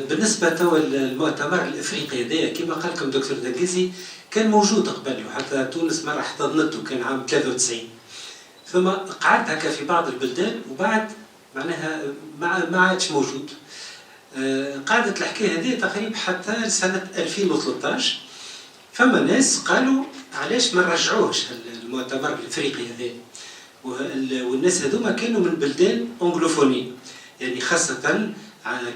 بالنسبة تو المؤتمر الافريقي هذايا كما قال لكم دكتور دقيزي كان موجود قبل، وحتى تونس مرة احتضنته كان عام 93. ثم قعدت هكا في بعض البلدان وبعد معناها ما عادش موجود. قعدت الحكاية هذه تقريبا حتى سنة 2013. فما ناس قالوا علاش ما نرجعوهش المؤتمر الافريقي هذا، والناس هذوما كانوا من بلدان انجلوفونية، يعني خاصة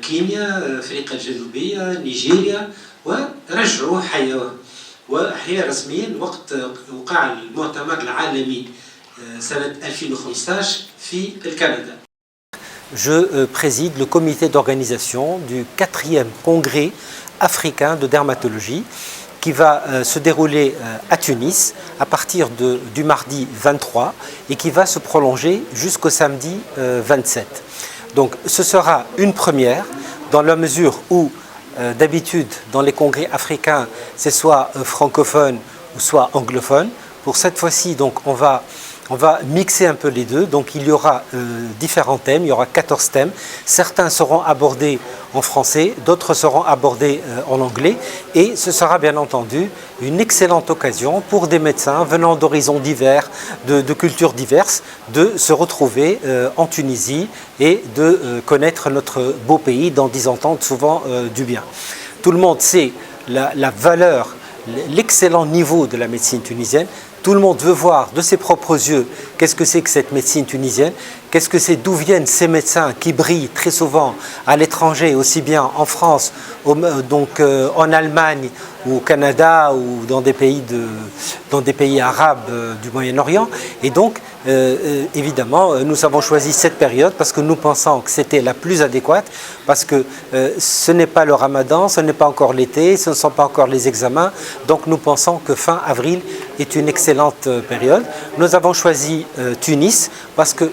كينيا، افريقيا الجنوبية، نيجيريا، ورجعوه حيوه. وحيا رسميا وقت وقع المؤتمر العالمي سنة 2015 في الكندا. Je préside le comité d'organisation du 4e congrès africain de dermatologie qui va se dérouler à Tunis à partir du mardi 23 et qui va se prolonger jusqu'au samedi 27. Donc ce sera une première dans la mesure où d'habitude dans les congrès africains c'est soit francophone ou soit anglophone. Pour cette fois-ci donc on va mixer un peu les deux, donc il y aura différents thèmes, il y aura 14 thèmes. Certains seront abordés en français, d'autres seront abordés en anglais, et ce sera bien entendu une excellente occasion pour des médecins venant d'horizons divers, de cultures diverses, de se retrouver en Tunisie et de connaître notre beau pays, d'en y entendre souvent du bien. Tout le monde sait la valeur, l'excellent niveau de la médecine tunisienne. Tout le monde veut voir de ses propres yeux qu'est-ce que c'est que cette médecine tunisienne, qu'est-ce que c'est, d'où viennent ces médecins qui brillent très souvent à l'étranger, aussi bien en France, donc en Allemagne ou au Canada ou dans des pays arabes du Moyen-Orient. Et donc, évidemment, nous avons choisi cette période parce que nous pensons que c'était la plus adéquate, parce que ce n'est pas le ramadan, ce n'est pas encore l'été, ce ne sont pas encore les examens. Donc nous pensons que fin avril est une excellente période. Nous avons choisi Tunis parce que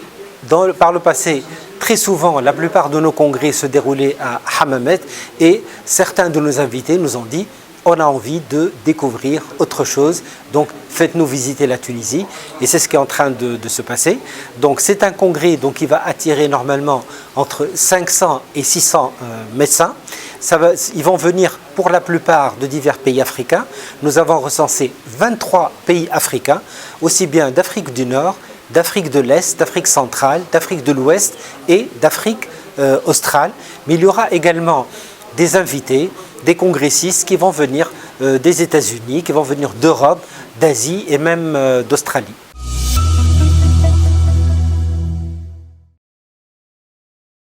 par le passé, très souvent, la plupart de nos congrès se déroulaient à Hammamet et certains de nos invités nous ont dit on a envie de découvrir autre chose, donc faites-nous visiter la Tunisie, et c'est ce qui est en train de se passer. Donc c'est un congrès donc, qui va attirer normalement entre 500 et 600 médecins. Ils vont venir pour la plupart de divers pays africains. Nous avons recensé 23 pays africains, aussi bien d'Afrique du Nord, d'Afrique de l'Est, d'Afrique centrale, d'Afrique de l'Ouest et d'Afrique australe. Mais il y aura également des invités, des congressistes qui vont venir des États-Unis, qui vont venir d'Europe, d'Asie et même d'Australie.